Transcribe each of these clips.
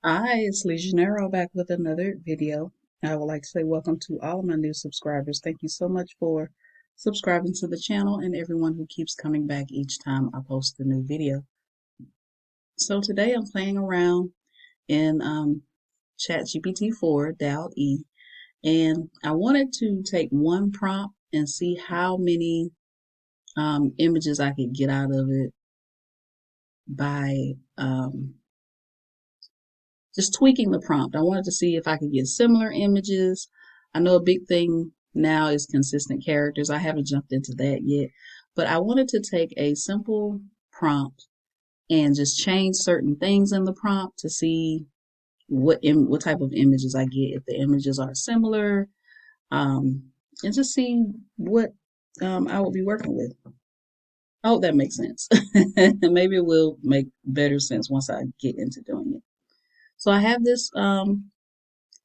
Hi, it's Legionero back with another video. I would like to say welcome to all of my new subscribers. Thank you so much for subscribing to the channel and everyone who keeps coming back each time I post a new video. So today I'm playing around in ChatGPT 4, DALLE, and I wanted to take one prompt and see how many images I could get out of it by just tweaking the prompt. I wanted to see if I could get similar images. I know a big thing now is consistent characters. I haven't jumped into that yet, but I wanted to take a simple prompt and just change certain things in the prompt to see what type of images I get, if the images are similar, and just see what I will be working with. I hope that makes sense. Maybe it will make better sense once I get into doing it. So I have this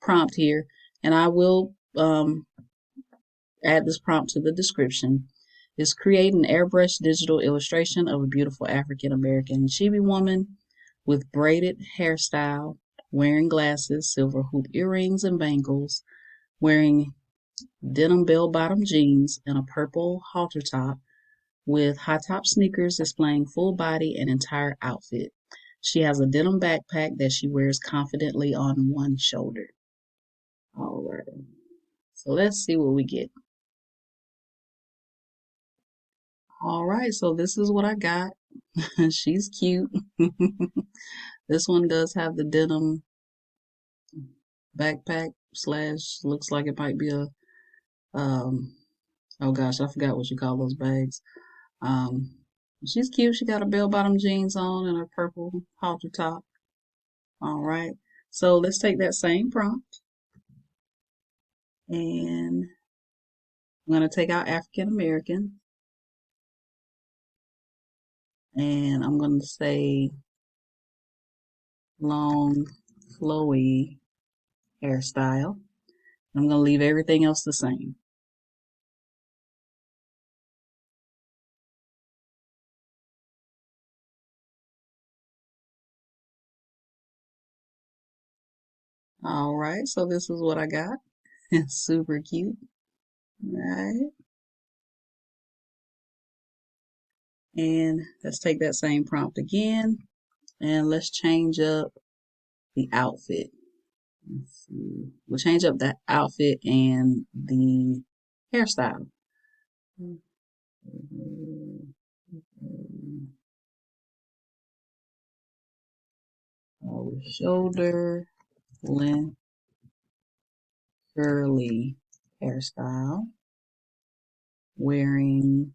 prompt here, and I will add this prompt to the description. Is create an airbrushed digital illustration of a beautiful African American chibi woman with braided hairstyle, wearing glasses, silver hoop earrings and bangles, wearing denim bell bottom jeans and a purple halter top with high top sneakers displaying full body and entire outfit. She has a denim backpack that she wears confidently on one shoulder. All right. So let's see what we get. All right, so this is what I got. She's cute. This one does have the denim backpack slash looks like it might be a um oh gosh, I forgot what you call those bags. Um she's cute. She got a bell bottom jeans on and a purple halter top. All right. So let's take that same prompt and I'm gonna take out African American and I'm gonna say long flowy hairstyle. I'm going to leave everything else the same. All right, so this is what I got. It's super cute. All right. And let's take that same prompt again and let's change up the outfit. Let's see. We'll change up that outfit and the hairstyle. Shoulder length curly hairstyle, wearing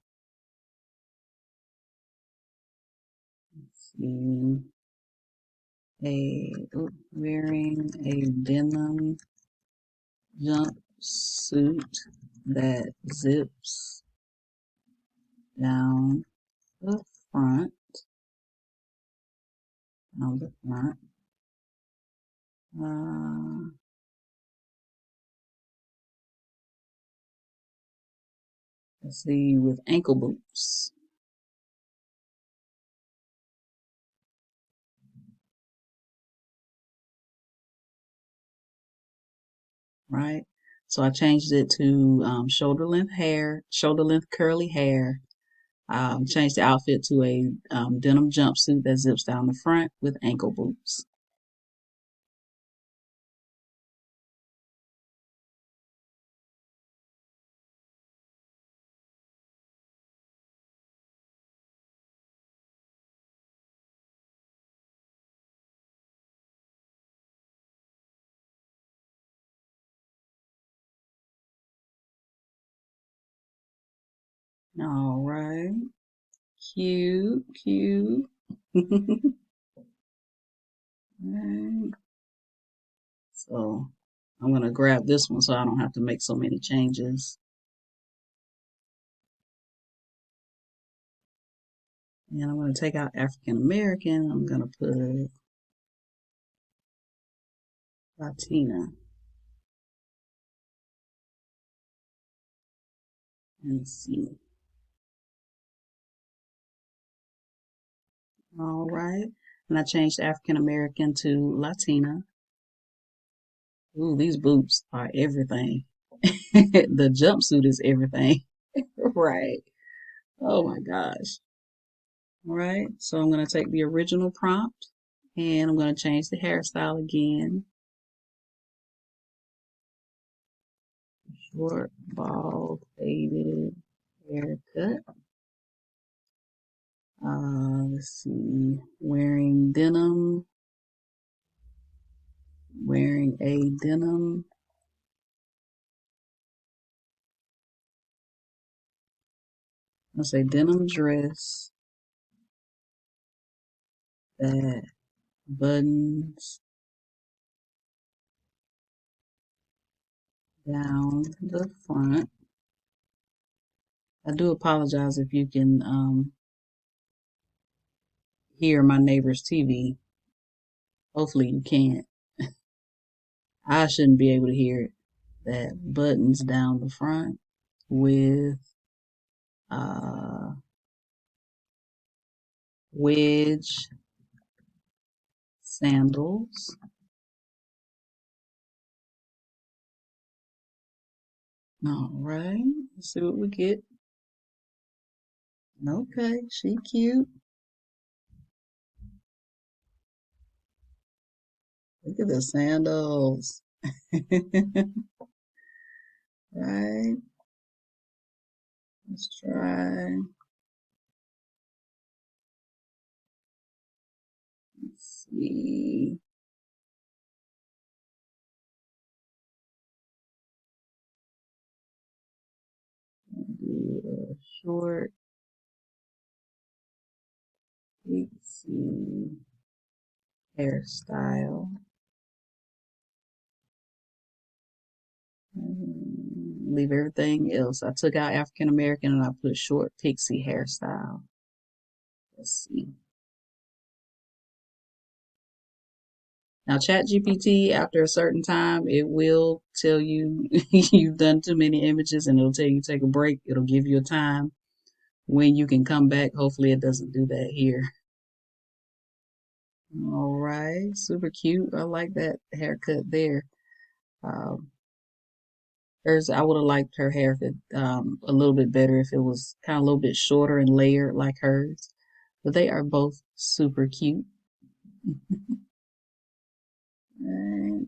see, wearing a denim jumpsuit that zips down the front, down the front. Uh, let's see, with ankle boots, right? So I changed it to shoulder length curly hair. Changed the outfit to a denim jumpsuit that zips down the front with ankle boots. All right, cute, cute. Right. So I'm gonna grab this one so I don't have to make so many changes. And I'm gonna take out African American. I'm gonna put Latina and see. All right. And I changed African American to Latina. Ooh, these boots are everything. The jumpsuit is everything. Right. Oh my gosh. All right. So I'm going to take the original prompt and I'm going to change the hairstyle again. Short, bald, faded haircut. Let's see. Wearing denim. Wearing a denim. Let's say denim dress that buttons down the front. I do apologize if you can hear my neighbor's TV. Hopefully you can't. I shouldn't be able to hear it. That buttons down the front with uh, wedge sandals. All right, let's see what we get. Okay, she cute. Look at the sandals. Right, let's try. Let's see. Do a short pixie hairstyle. Leave everything else. I took out African American and I put short pixie hairstyle. Let's see. Now, ChatGPT, after a certain time, it will tell you you've done too many images and it'll tell you take a break. It'll give you a time when you can come back. Hopefully, it doesn't do that here. All right, super cute. I like that haircut there. Um, hers, I would have liked her hair if it, a little bit better if it was kind of a little bit shorter and layered like hers. But they are both super cute. And,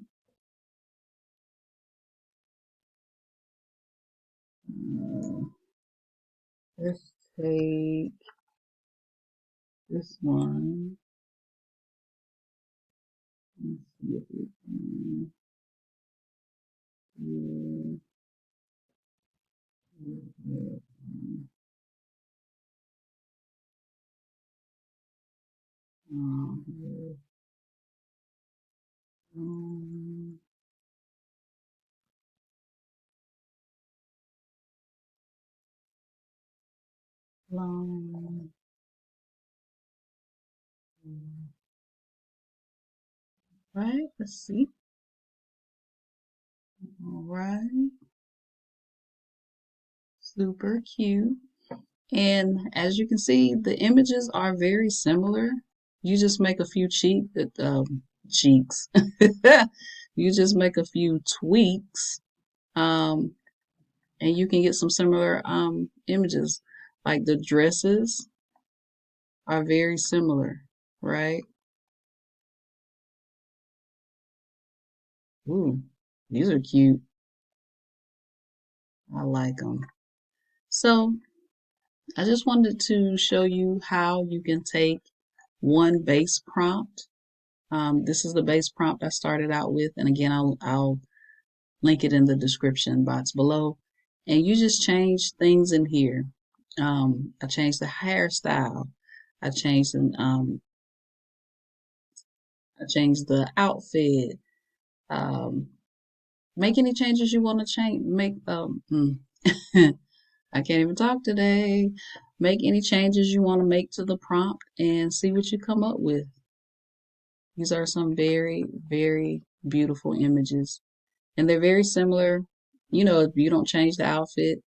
let's take this one. Let's see if we can do it. Um, um, long, right? Let's see. All right, super cute. And as you can see, the images are very similar. You just make a few cheeks. You just make a few tweaks, um, and you can get some similar images. Like the dresses are very similar, right? Ooh, these are cute. I like them. So I just wanted to show you how you can take one base prompt. This is the base prompt I started out with, and again, I'll link it in the description box below. And you just change things in here. I changed the hairstyle. I changed I changed the outfit. Um, make any changes you want to change. I can't even talk today. Make any changes you want to make to the prompt and see what you come up with. These are some very, very beautiful images. And they're very similar. You know, if you don't change the outfit,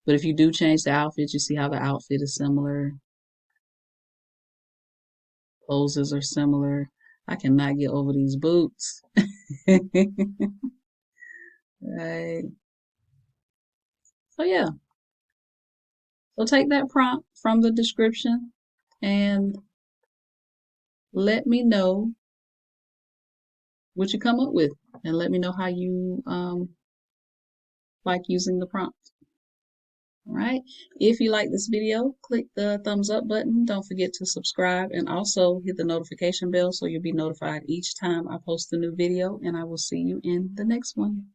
but if you do change the outfit, you see how the outfit is similar. poses are similar. I cannot get over these boots. Right. So yeah. So take that prompt from the description and let me know what you come up with, and let me know how you like using the prompt. All right. If you like this video, click the thumbs up button. Don't forget to subscribe and also hit the notification bell so you'll be notified each time I post a new video. And I will see you in the next one.